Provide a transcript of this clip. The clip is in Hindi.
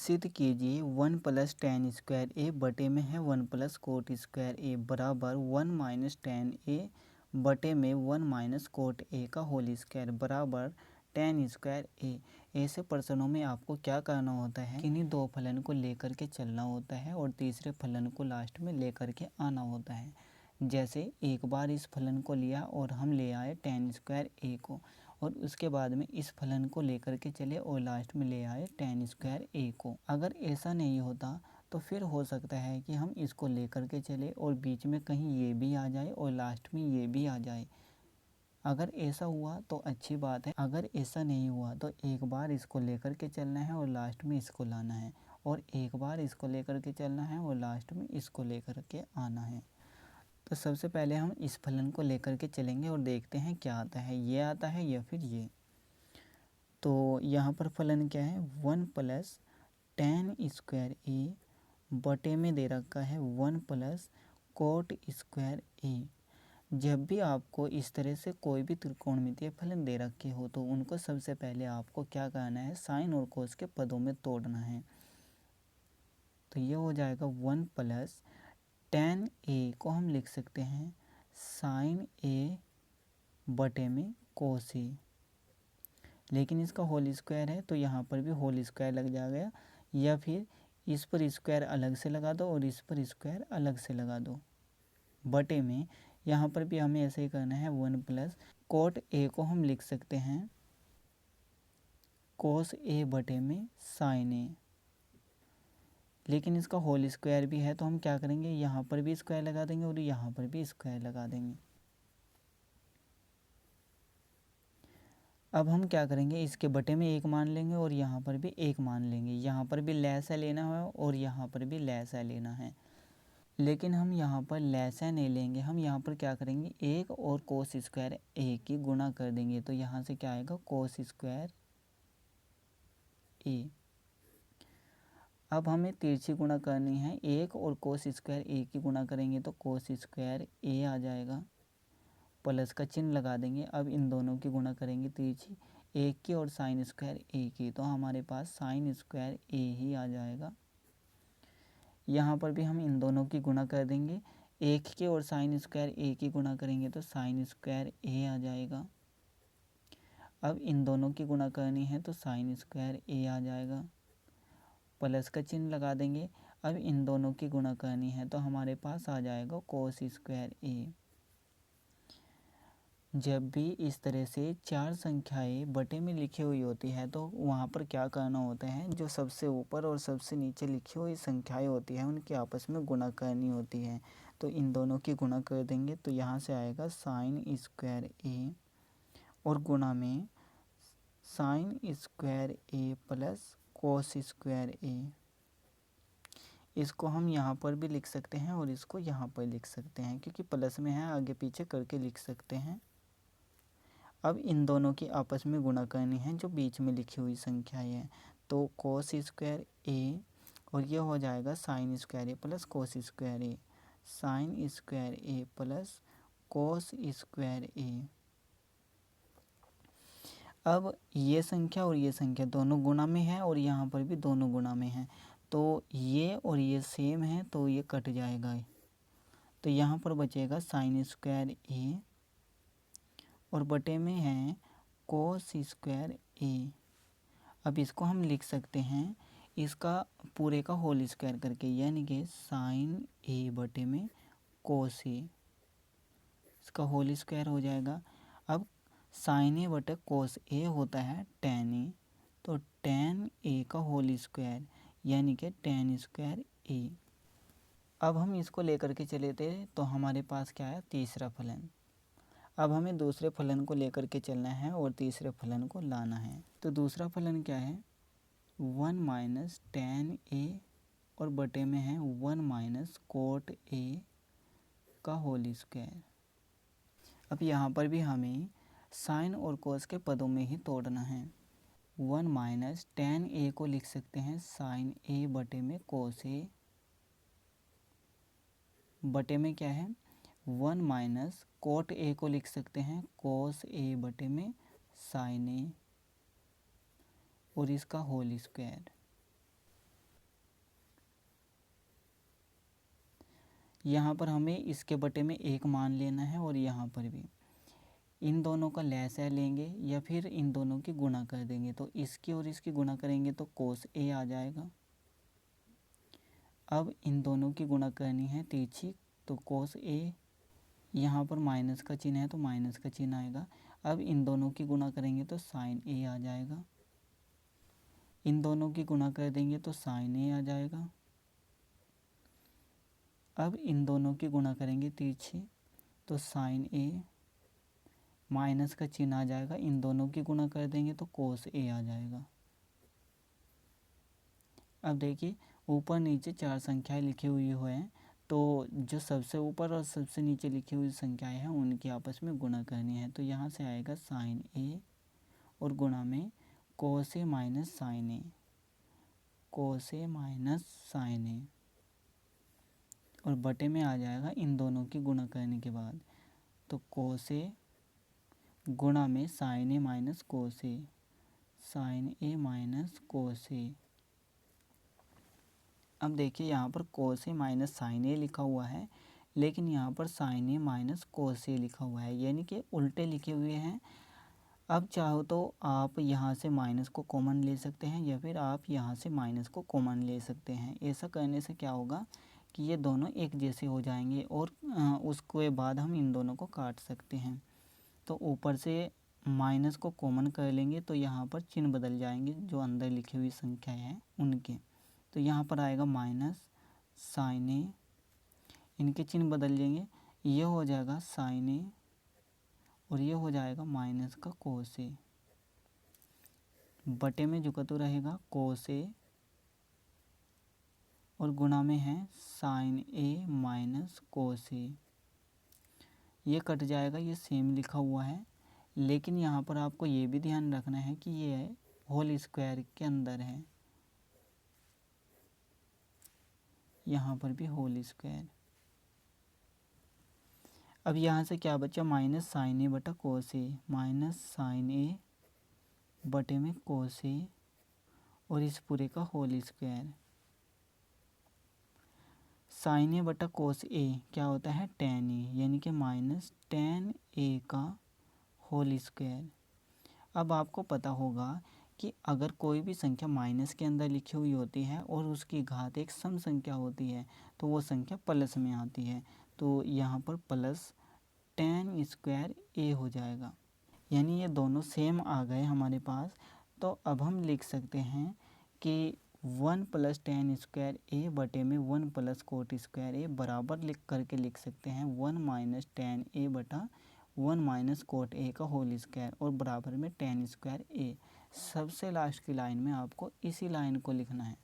सिद्ध कीजिए 1 प्लस टेन स्क्वायर ए बटे में है 1 प्लस कोट स्क्वायर ए बराबर 1 माइनस टेन ए बटे में 1 माइनस कोट ए का होल स्क्वायर बराबर टेन स्क्वायर ए। ऐसे प्रश्नों में आपको क्या करना होता है, किन्हीं दो फलन को लेकर के चलना होता है और तीसरे फलन को लास्ट में लेकर के आना होता है। जैसे एक बार इस फलन को लिया और हम ले आए टेन स्क्वायर ए को, और उसके बाद में इस फलन को लेकर के चले और लास्ट में ले आए टेन स्क्वायर ए को। अगर ऐसा नहीं होता तो फिर हो सकता है कि हम इसको लेकर के चले और बीच में कहीं ये भी आ जाए और लास्ट में ये भी आ जाए। अगर ऐसा हुआ तो अच्छी बात है, अगर ऐसा नहीं हुआ तो एक बार इसको लेकर के चलना है और लास्ट में इसको लाना है, और एक बार इसको लेकर के चलना है और लास्ट में इसको लेकर के आना है। तो सबसे पहले हम इस फलन को लेकर के चलेंगे और देखते हैं क्या आता है, ये आता है या फिर ये। तो यहाँ पर फलन क्या है, 1 प्लस टेन स्क्वायर ए बटे में दे रखा है 1 प्लस कोट स्क्वायर ए। जब भी आपको इस तरह से कोई भी त्रिकोणमितीय फलन दे रखे हो तो उनको सबसे पहले आपको क्या करना है, साइन और कोस के पदों में तोड़ना है। तो ये हो जाएगा 1 प्लस टेन ए को हम लिख सकते हैं साइन ए बटे में कोस ए, लेकिन इसका होल स्क्वायर है तो यहाँ पर भी होल स्क्वायर लग जाएगा, या फिर इस पर स्क्वायर अलग से लगा दो और इस पर स्क्वायर अलग से लगा दो। बटे में यहाँ पर भी हमें ऐसे ही करना है, 1 प्लस कोट ए को हम लिख सकते हैं कोस ए बटे में साइन ए, लेकिन इसका होल स्क्वायर भी है तो हम क्या करेंगे, यहाँ पर भी स्क्वायर लगा देंगे और यहाँ पर भी स्क्वायर लगा देंगे। अब हम क्या करेंगे, इसके बटे में एक मान लेंगे और यहाँ पर भी एक मान लेंगे। यहाँ पर भी लैसा लेना है और यहाँ पर भी लैसा लेना है, लेकिन हम यहाँ पर लैसा नहीं लेंगे। हम यहाँ पर क्या करेंगे, एक और कोस स्क्वायर ए की गुणा कर देंगे। तो यहाँ से क्या आएगा, कोस स्क्वायर ए। अब हमें तिरछी गुणा करनी है, एक और कोस स्क्वायर ए की गुणा करेंगे तो कोस स्क्वायर ए आ जाएगा, प्लस का चिन्ह लगा देंगे। अब इन दोनों की गुणा करेंगे तिरछी, एक की और साइन स्क्वायर ए की, तो हमारे पास साइन स्क्वायर ए ही आ जाएगा। यहाँ पर भी हम इन दोनों की गुणा कर देंगे, एक की और साइन स्क्वायर ए की गुणा करेंगे तो साइन स्क्वायर ए आ जाएगा। अब इन दोनों की गुणा करनी है तो साइन स्क्वायर ए आ जाएगा, प्लस का चिन्ह लगा देंगे। अब इन दोनों की गुणा करनी है तो हमारे पास आ जाएगा कोस स्क्वायर ए। जब भी इस तरह से चार संख्याएं बटे में लिखी हुई होती है तो वहाँ पर क्या करना होता है, जो सबसे ऊपर और सबसे नीचे लिखी हुई संख्याएं होती हैं उनकी आपस में गुणा करनी होती है। तो इन दोनों की गुणा कर देंगे तो यहाँ से आएगा साइन स्क्वायर ए और गुणा में साइन स्क्वायर ए प्लस कोस स्क्वायर ए। इसको हम यहाँ पर भी लिख सकते हैं और इसको यहाँ पर लिख सकते हैं, क्योंकि प्लस में है आगे पीछे करके लिख सकते हैं। अब इन दोनों की आपस में गुणा करनी है जो बीच में लिखी हुई संख्याएं हैं। तो कोस स्क्वायर ए और ये हो जाएगा साइन स्क्वायर ए प्लस कोस स्क्वायर ए, साइन स्क्वायर ए प्लस कोस स्क्वायर ए। अब ये संख्या और ये संख्या दोनों गुणा में है और यहाँ पर भी दोनों गुणा में है, तो ये और ये सेम है तो ये कट जाएगा। तो यहाँ पर बचेगा साइन स्क्वायर ए और बटे में है कोस स्क्वायर ए। अब इसको हम लिख सकते हैं इसका पूरे का होल स्क्वायर करके, यानी कि साइन ए बटे में कोस ए, इसका होल स्क्वायर हो जाएगा। अब साइन ए बटे कोस ए होता है टेन ए, तो टेन ए का होल स्क्वायर यानी कि टेन स्क्वायर ए। अब हम इसको लेकर के चले थे तो हमारे पास क्या है, तीसरा फलन। अब हमें दूसरे फलन को लेकर के चलना है और तीसरे फलन को लाना है। तो दूसरा फलन क्या है, 1 माइनस टेन ए और बटे में है 1 माइनस कोट ए का होल स्क्वायर। अब यहाँ पर भी हमें साइन और कोस के पदों में ही तोड़ना है। 1 माइनस टेन ए को लिख सकते हैं साइन ए बटे में कोस ए, बटे में क्या है 1 माइनस कोट ए को लिख सकते हैं कोस ए बटे में साइन ए और इसका होल स्क्वायर। यहाँ पर हमें इसके बटे में 1 मान लेना है और यहाँ पर भी इन दोनों का लसाअ लेंगे या फिर इन दोनों की गुणा कर देंगे। तो इसकी और इसकी गुणा करेंगे तो cos a आ जाएगा। अब इन दोनों की गुणा करनी है तिरछी, तो cos a, यहाँ पर माइनस का चिन्ह है तो माइनस का चिन्ह आएगा। अब इन दोनों की गुणा करेंगे तो sin a आ जाएगा। इन दोनों की गुणा कर देंगे तो sin a आ जाएगा। अब इन दोनों की गुणा करेंगे तिरछी, तो sin a, माइनस का चिन्ह आ जाएगा। इन दोनों की गुणा कर देंगे तो cos a आ जाएगा। अब देखिए ऊपर नीचे 4 संख्याएं लिखी हुई हैं, तो जो सबसे ऊपर और सबसे नीचे लिखी हुई संख्याएं हैं उनकी आपस में गुणा करनी है। तो यहाँ से आएगा sin a और गुणा में cos a minus sin a, cos a minus sin a, और बटे में आ जाएगा इन दोनों की गुणा करने के बाद, तो cos a गुणा में sin a minus cos a, sin a minus cos a। अब देखिए यहाँ पर cos a minus sin a लिखा हुआ है, लेकिन यहाँ पर sin a minus cos a लिखा हुआ है, यानी कि उल्टे लिखे हुए हैं। अब चाहो तो आप यहाँ से माइनस को कॉमन ले सकते हैं या फिर आप यहाँ से माइनस को कॉमन ले सकते हैं। ऐसा करने से क्या होगा कि ये दोनों एक जैसे हो जाएंगे और उसके बाद हम इन दोनों को काट सकते हैं। तो ऊपर से माइनस को कॉमन कर लेंगे तो यहाँ पर चिन्ह बदल जाएंगे जो अंदर लिखी हुई संख्याएं हैं उनके। तो यहाँ पर आएगा माइनस sin a, इनके चिन्ह बदल लेंगे, ये हो जाएगा sin a और ये हो जाएगा माइनस का cos a, बटे में जो कतु रहेगा cos a और गुणा में है sin a minus cos a। ये कट जाएगा, ये सेम लिखा हुआ है, लेकिन यहाँ पर आपको ये भी ध्यान रखना है कि ये होल स्क्वायर के अंदर है, यहाँ पर भी होल स्क्वायर। अब यहाँ से क्या बचा, माइनस sin a बटा cos a, minus sin a बटे में cos a और इस पूरे का होल स्क्वायर। sin a बटा cos a क्या होता है tan a, यानी कि माइनस tan a का होल स्क्वायर। अब आपको पता होगा कि अगर कोई भी संख्या माइनस के अंदर लिखी हुई होती है और उसकी घात एक सम संख्या होती है तो वो संख्या प्लस में आती है। तो यहाँ पर प्लस tan स्क्वायर a हो जाएगा, यानी ये दोनों सेम आ गए हमारे पास। तो अब हम लिख सकते हैं कि 1 प्लस tan स्क्वायर a बटे में 1 प्लस कोट स्क्वायर a बराबर लिख सकते हैं 1 माइनस tan a बटा 1 माइनस कोट a का होल स्क्वायर और बराबर में tan स्क्वायर a। सबसे लास्ट की लाइन में आपको इसी लाइन को लिखना है।